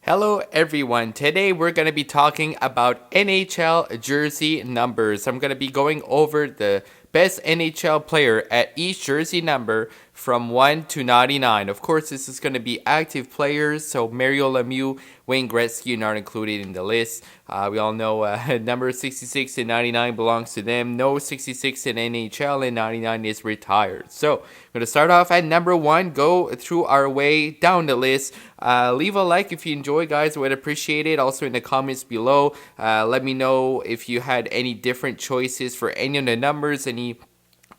Hello everyone. Today we're going to be talking about NHL jersey numbers. I'm going to be going over the best NHL player at each jersey number from 1 to 99. Of course, this is going to be active players, so Mario Lemieux, Wayne Gretzky are not included in the list. We all know number 66 and 99 belongs to them. No 66 in NHL and 99 is retired. So I'm going to start off at number 1, go through our way down the list. Leave a like if you enjoy, guys. I would appreciate it. Also in the comments below, let me know if you had any different choices for any of the numbers, any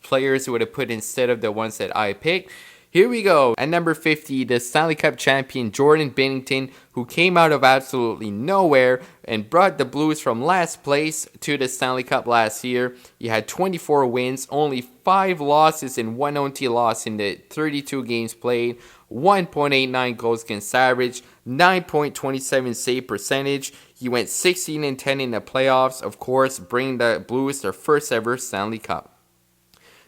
players you would have put instead of the ones that I picked. Here we go. At number 50, the Stanley Cup champion Jordan Binnington, who came out of absolutely nowhere and brought the Blues from last place to the Stanley Cup last year. He had 24 wins, only 5 losses and 1 OT loss in the 32 games played, 1.89 goals against average, 9.27 save percentage. He went 16-10 in the playoffs, of course, bringing the Blues their first ever Stanley Cup.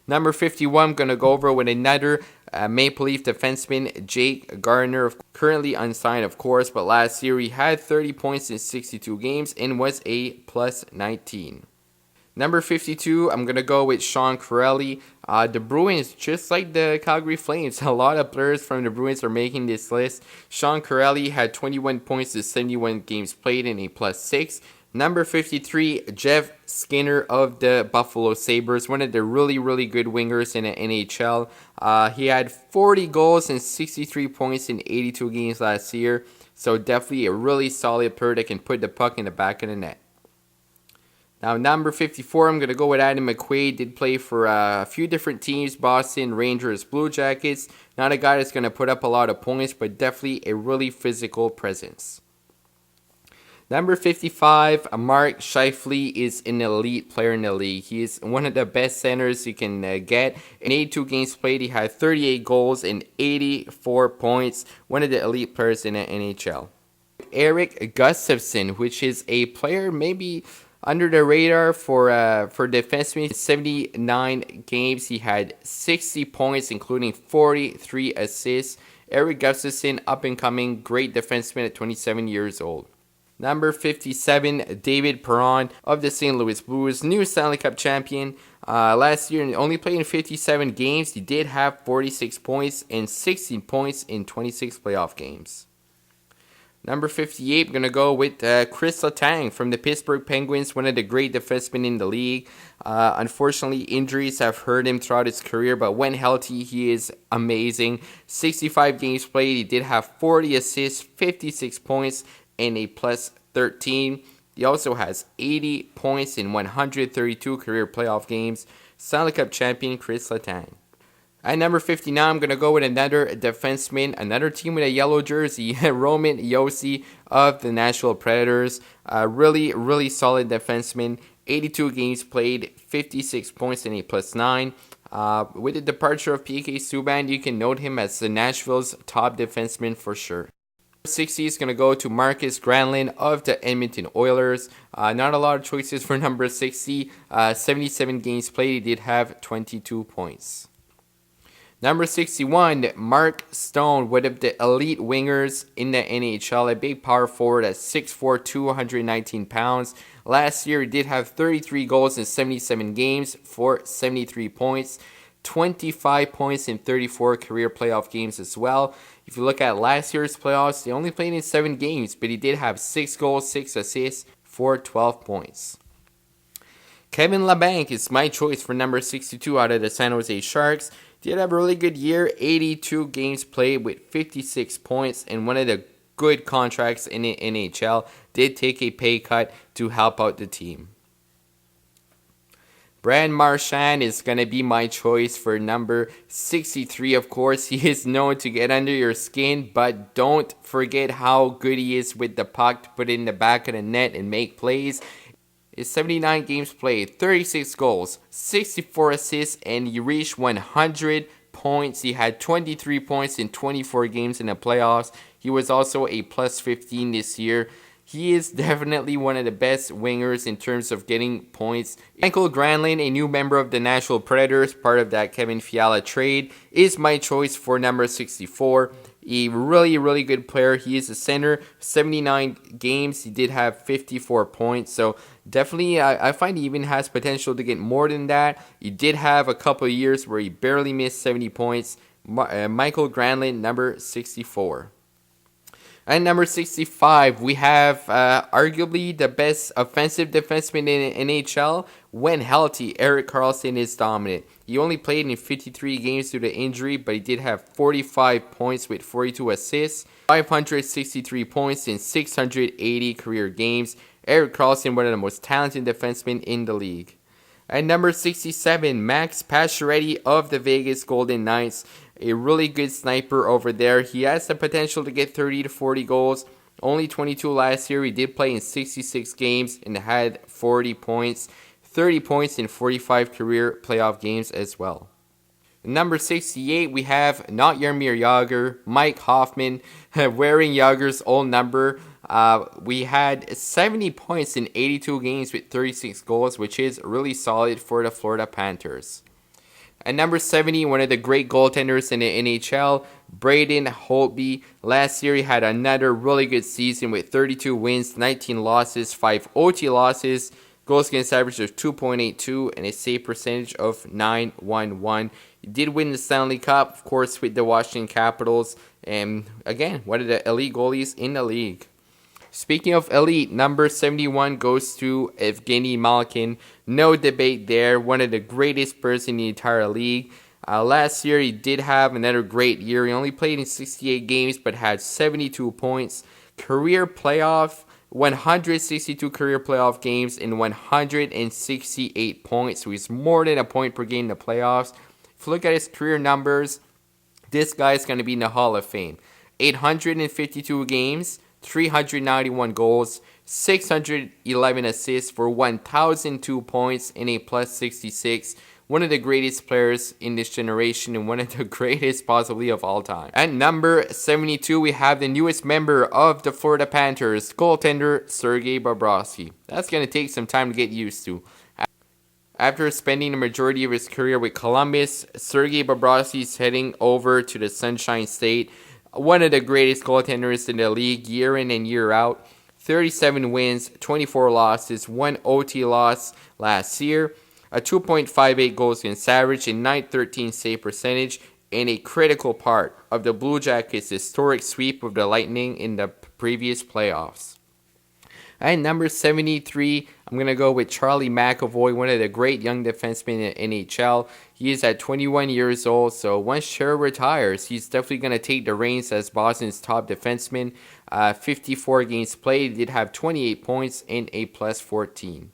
Number 51, I'm going to go over with another Maple Leaf defenseman, Jake Gardiner, currently unsigned, of course, but last year he had 30 points in 62 games and was a plus 19. Number 52, I'm going to go with Sean Kuraly. The Bruins, just like the Calgary Flames, a lot of players from the Bruins are making this list. Sean Kuraly had 21 points in 71 games played and a plus 6. Number 53, Jeff Skinner of the Buffalo Sabres, one of the really good wingers in the NHL. He had 40 goals and 63 points in 82 games last year, so definitely a really solid player that can put the puck in the back of the net. Now, number 54, I'm going to go with Adam McQuaid. Did play for a few different teams, Boston, Rangers, Blue Jackets. Not a guy that's going to put up a lot of points, but definitely a really physical presence. Number 55, Mark Scheifele is an elite player in the league. He is one of the best centers you can get. In 82 games played, he had 38 goals and 84 points. One of the elite players in the NHL. Erik Gustafsson, which is a player maybe under the radar for defensemen. 79 games, he had 60 points, including 43 assists. Erik Gustafsson, up and coming, great defenseman at 27 years old. Number 57, David Perron of the St. Louis Blues, new Stanley Cup champion. Last year, only played in 57 games. He did have 46 points and 16 points in 26 playoff games. Number 58, I'm going to go with Chris Letang from the Pittsburgh Penguins, one of the great defensemen in the league. Unfortunately, injuries have hurt him throughout his career, but when healthy, he is amazing. 65 games played, he did have 40 assists, 56 points, and a plus 13. He also has 80 points in 132 career playoff games. Stanley Cup champion Chris Letang. At number 59, I'm going to go with another defenseman, another team with a yellow jersey, Roman Josi of the Nashville Predators. Really solid defenseman. 82 games played, 56 points and a plus 9. With the departure of PK Subban, you can note him as the Nashville's top defenseman for sure. 60 is going to go to Marcus Granlund of the Edmonton Oilers. Not a lot of choices for number 60. 77 games played, he did have 22 points. Number 61, Mark Stone, one of the elite wingers in the NHL, a big power forward at 6'4", 219 pounds. Last year, he did have 33 goals in 77 games for 73 points. 25 points in 34 career playoff games as well. If you look at last year's playoffs, they only played in 7 games, but he did have 6 goals, 6 assists for 12 points. Kevin Labanc is my choice for number 62 out of the San Jose Sharks. Did have a really good year, 82 games played with 56 points, and one of the good contracts in the NHL. Did take a pay cut to help out the team. Brad Marchand is going to be my choice for number 63, of course. He is known to get under your skin, but don't forget how good he is with the puck to put it in the back of the net and make plays. His 79 games played, 36 goals, 64 assists, and he reached 100 points. He had 23 points in 24 games in the playoffs. He was also a plus 15 this year. He is definitely one of the best wingers in terms of getting points. Michael Granlund, a new member of the Nashville Predators, part of that Kevin Fiala trade, is my choice for number 64. A really, really good player. He is a center. 79 games. He did have 54 points. So definitely, I find he even has potential to get more than that. He did have a couple of years where he barely missed 70 points. Michael Granlund, number 64. At number 65, we have arguably the best offensive defenseman in NHL. When healthy, Erik Karlsson is dominant. He only played in 53 games due to injury, but he did have 45 points with 42 assists, 563 points in 680 career games. Erik Karlsson, one of the most talented defensemen in the league. At number 67, Max Pacioretty of the Vegas Golden Knights. A really good sniper over there. He has the potential to get 30 to 40 goals. Only 22 last year. He did play in 66 games and had 40 points. 30 points in 45 career playoff games as well. Number 68, we have not Jaromir Jagr, Mike Hoffman, wearing Jagger's old number. We had 70 points in 82 games with 36 goals, which is really solid for the Florida Panthers. At number 70, one of the great goaltenders in the NHL, Braden Holtby. Last year, he had another really good season with 32 wins, 19 losses, 5 OT losses, goals against average of 2.82, and a save percentage of .911. He did win the Stanley Cup, of course, with the Washington Capitals, and again, one of the elite goalies in the league. Speaking of elite, number 71 goes to Evgeny Malkin. No debate there. One of the greatest players in the entire league. Last year, he did have another great year. He only played in 68 games, but had 72 points. Career playoff, 162 career playoff games in 168 points. So he's more than a point per game in the playoffs. If you look at his career numbers, this guy's going to be in the Hall of Fame. 852 games. 391 goals, 611 assists for 1,002 points and a plus 66. One of the greatest players in this generation and one of the greatest possibly of all time. At number 72, we have the newest member of the Florida Panthers, goaltender Sergei Bobrovsky. That's going to take some time to get used to. After spending the majority of his career with Columbus, Sergei Bobrovsky is heading over to the Sunshine State. One of the greatest goaltenders in the league year in and year out. 37 wins, 24 losses, 1 OT loss last year. A 2.58 goals against average, a .913 save percentage, and a critical part of the Blue Jackets' historic sweep of the Lightning in the previous playoffs. At number 73, I'm going to go with Charlie McAvoy, one of the great young defensemen in the NHL. He is at 21 years old, so once Cher retires, he's definitely going to take the reins as Boston's top defenseman. 54 games played, he did have 28 points and a plus 14.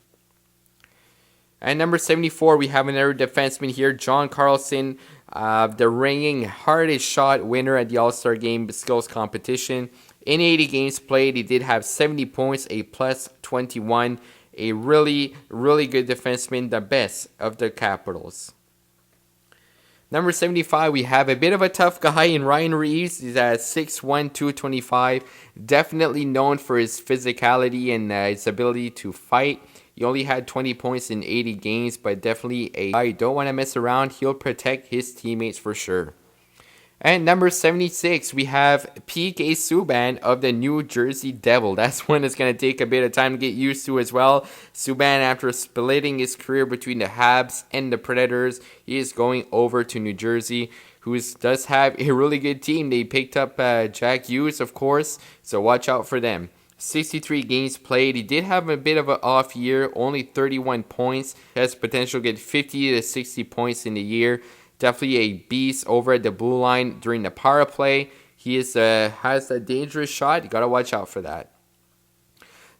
At number 74, we have another defenseman here, John Carlson, the reigning hardest shot winner at the All-Star Game skills competition. In 80 games played, he did have 70 points, a plus 21. A really, really good defenseman, the best of the Capitals. Number 75, we have a bit of a tough guy in Ryan Reeves. He's at 6'1", 225. Definitely known for his physicality and his ability to fight. He only had 20 points in 80 games, but definitely a guy you don't want to mess around. He'll protect his teammates for sure. And number 76, we have P.K. Subban of the New Jersey Devil. That's one that's going to take a bit of time to get used to as well. Subban, after splitting his career between the Habs and the Predators, he is going over to New Jersey, who does have a really good team. They picked up Jack Hughes, of course, so watch out for them. 63 games played. He did have a bit of an off year, only 31 points. He has potential to get 50 to 60 points in the year. Definitely a beast over at the blue line during the power play. He has a dangerous shot. You got to watch out for that.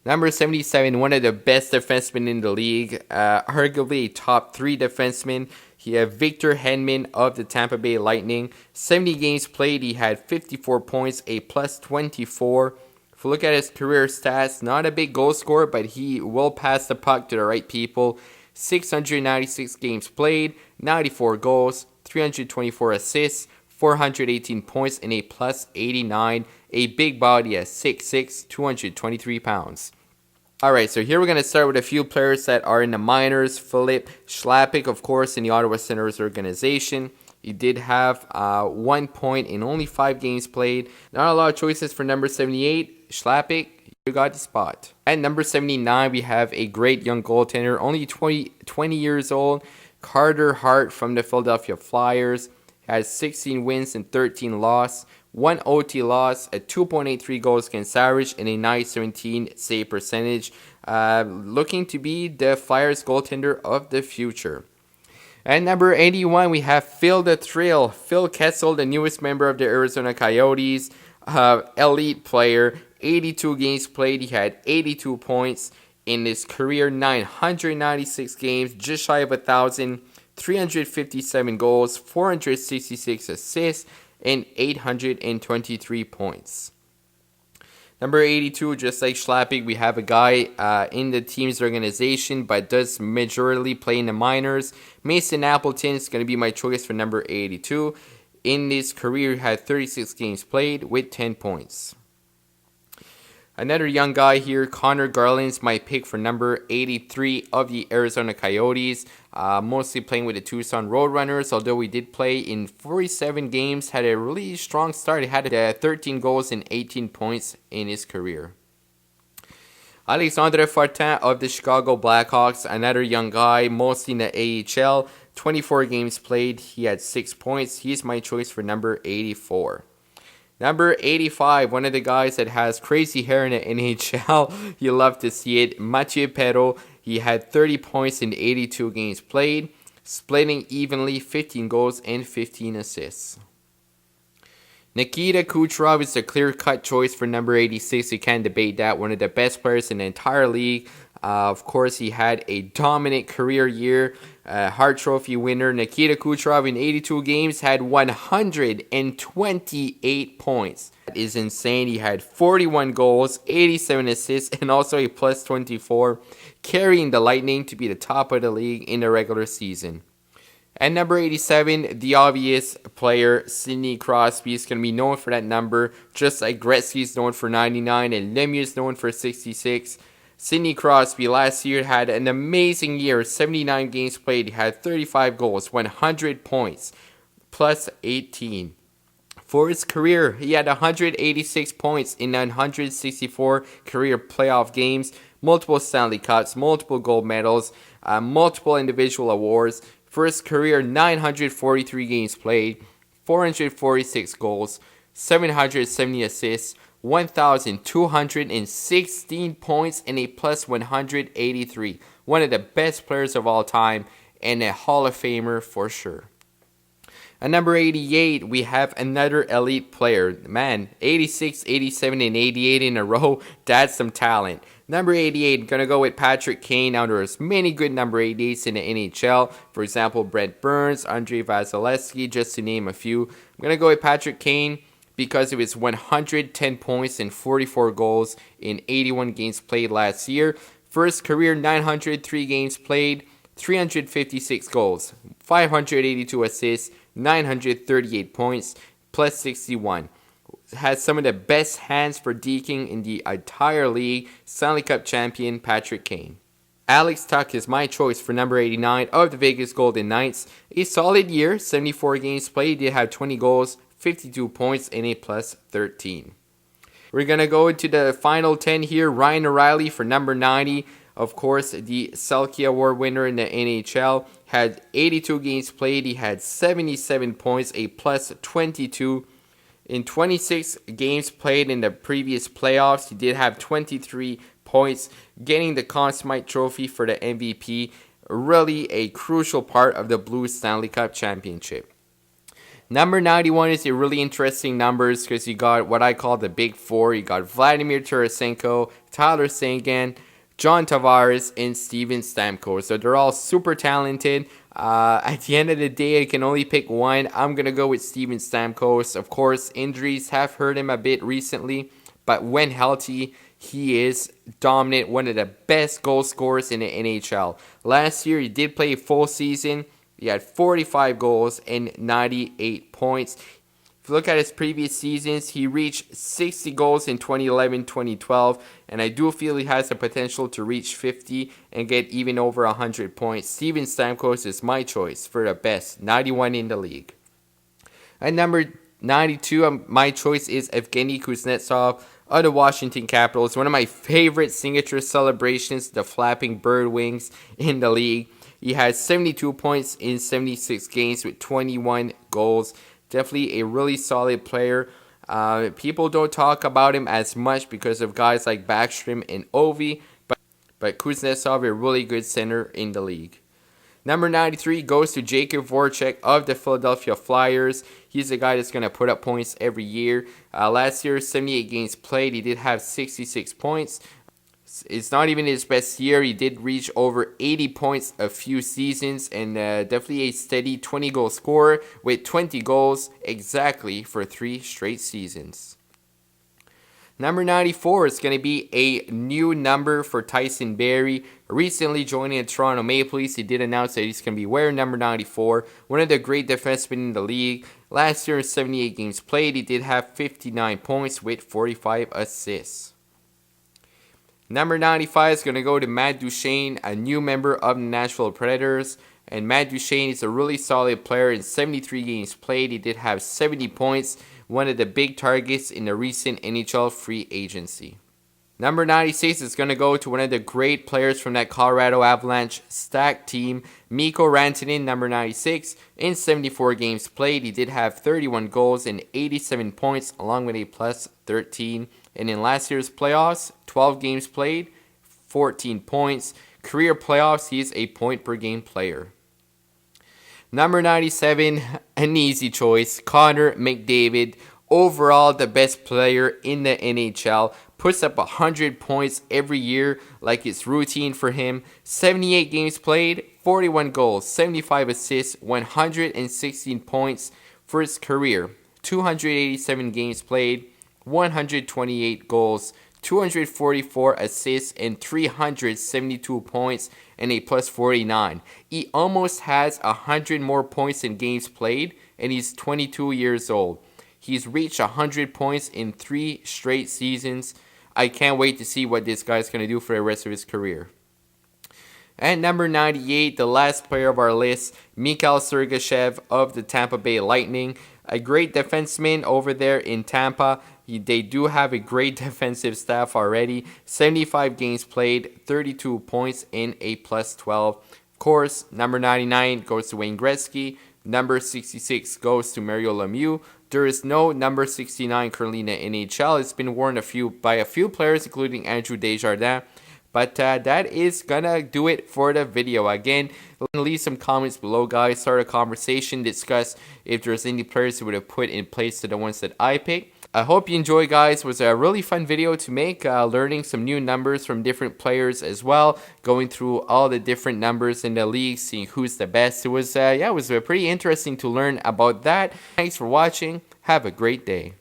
Number 77, one of the best defensemen in the league. Arguably a top 3 defenseman. He had Victor Hedman of the Tampa Bay Lightning. 70 games played. He had 54 points, a plus 24. If you look at his career stats, not a big goal scorer, but he will pass the puck to the right people. 696 games played, 94 goals, 324 assists, 418 points, and a plus 89. A big body at 6'6", 223 pounds. Alright, so here we're going to start with a few players that are in the minors. Philip Schlappick, of course, in the Ottawa Senators organization. He did have 1 point in only 5 games played. Not a lot of choices for number 78, Schlappick. You got the spot. At number 79, we have a great young goaltender, only 20 years old, Carter Hart from the Philadelphia Flyers. Has 16 wins and 13 losses, 1 OT loss, a 2.83 goals against average, and a 917 save percentage. Looking to be the Flyers goaltender of the future. At number 81, we have Phil the Thrill. Phil Kessel, the newest member of the Arizona Coyotes. Elite player, 82 games played. He had 82 points in his career, 996 games, just shy of 1,000. 357 goals, 466 assists, and 823 points. Number 82, just like Schlappick, we have a guy in the team's organization but does majorly play in the minors. Mason Appleton is going to be my choice for number 82. In his career, he had 36 games played with 10 points. Another young guy here, Connor Garland's my pick for number 83 of the Arizona Coyotes. Mostly playing with the Tucson Roadrunners, although he did play in 47 games, had a really strong start. He had 13 goals and 18 points in his career. Alexandre Fortin of the Chicago Blackhawks, another young guy, mostly in the AHL. 24 games played, he had 6 points. He's my choice for number 84. Number 85, one of the guys that has crazy hair in the NHL. You love to see it. Mathieu Perreault. He had 30 points in 82 games played, splitting evenly 15 goals and 15 assists. Nikita Kucherov is a clear-cut choice for number 86. You can't debate that. One of the best players in the entire league. Of course, he had a dominant career year. Hart Trophy winner Nikita Kucherov in 82 games had 128 points. That is insane. He had 41 goals, 87 assists, and also a plus 24, carrying the Lightning to be the top of the league in the regular season. At number 87, the obvious player, Sidney Crosby, is going to be known for that number, just like Gretzky is known for 99 and Lemieux is known for 66. Sidney Crosby last year had an amazing year, 79 games played, he had 35 goals, 100 points, plus 18. For his career, he had 186 points in 164 career playoff games, multiple Stanley Cups, multiple gold medals, multiple individual awards. For his career, 943 games played, 446 goals, 770 assists, 1,216 points, and a plus 183. One of the best players of all time and a Hall of Famer for sure. At number 88, we have another elite player. Man, 86, 87, and 88 in a row. That's some talent. Number 88, going to go with Patrick Kane. Now, there's many good number 88s in the NHL. For example, Brent Burns, Andrei Vasilevsky, just to name a few. I'm going to go with Patrick Kane because of his 110 points and 44 goals in 81 games played last year. For his career, 903 games played, 356 goals, 582 assists, 938 points, plus 61. Has some of the best hands for deking in the entire league. Stanley Cup champion Patrick Kane. Alex Tuch is my choice for number 89 of the Vegas Golden Knights. A solid year, 74 games played, did have 20 goals, 52 points, and a plus 13. We're going to go into the final 10 here. Ryan O'Reilly for number 90. Of course, the Selke Award winner in the NHL, had 82 games played. He had 77 points, a plus 22. In 26 games played in the previous playoffs, he did have 23 points, getting the Conn Smythe Trophy for the MVP. Really a crucial part of the Blues Stanley Cup Championship. Number 91 is a really interesting numbers because you got what I call the Big Four. You got Vladimir Tarasenko, Tyler Seguin, John Tavares, and Steven Stamkos. So they're all super talented. At the end of the day, I can only pick one. I'm going to go with Steven Stamkos. Of course, injuries have hurt him a bit recently, but when healthy, he is dominant, one of the best goal scorers in the NHL. Last year, he did play a full season. He had 45 goals and 98 points. If you look at his previous seasons, he reached 60 goals in 2011-2012, and I do feel he has the potential to reach 50 and get even over 100 points. Steven Stamkos is my choice for the best 91 in the league. At number 92, my choice is Evgeny Kuznetsov of the Washington Capitals. One of my favorite signature celebrations, the flapping bird wings in the league. He has 72 points in 76 games with 21 goals. Definitely a really solid player. People don't talk about him as much because of guys like Backstrom and Ovi, but Kuznetsov, a really good center in the league. Number 93 goes to Jakub Voracek of the Philadelphia Flyers. He's a guy that's going to put up points every year. Last year, 78 games played. He did have 66 points. It's not even his best year. He did reach over 80 points a few seasons, and definitely a steady 20-goal scorer with 20 goals exactly for 3 straight seasons. Number 94 is going to be a new number for Tyson Barrie. Recently joining the Toronto Maple Leafs, he did announce that he's going to be wearing number 94. One of the great defensemen in the league. Last year in 78 games played, he did have 59 points with 45 assists. Number 95 is going to go to Matt Duchene, a new member of the Nashville Predators. And Matt Duchene is a really solid player. In 73 games played, he did have 70 points. One of the big targets in the recent NHL free agency. Number 96 is going to go to one of the great players from that Colorado Avalanche stacked team, Mikko Rantanen, number 96. In 74 games played, he did have 31 goals and 87 points, along with a plus 13. And in last year's playoffs, 12 games played, 14 points. Career playoffs, he is a point-per-game player. Number 97, an easy choice, Connor McDavid. Overall, the best player in the NHL. Puts up 100 points every year like it's routine for him. 78 games played, 41 goals, 75 assists, 116 points for his career. 287 games played, 128 goals, 244 assists, and 372 points, and a plus 49. He almost has 100 more points in games played, and he's 22 years old. He's reached 100 points in 3 straight seasons. I can't wait to see what this guy's going to do for the rest of his career. At number 98, the last player of our list, Mikhail Sergachev of the Tampa Bay Lightning. A great defenseman over there in Tampa. They do have a great defensive staff already. 75 games played, 32 points, and a plus 12. Of course, number 99 goes to Wayne Gretzky. Number 66 goes to Mario Lemieux. There is no number 69 currently in the NHL. It's been worn by a few players, including Andrew Desjardins. But that is gonna do it for the video. Again, leave some comments below, guys. Start a conversation. Discuss if there's any players who would have put in place to the ones that I picked. I hope you enjoy, guys. It was a really fun video to make. Learning some new numbers from different players as well. Going through all the different numbers in the league, seeing who's the best. It was pretty interesting to learn about that. Thanks for watching. Have a great day.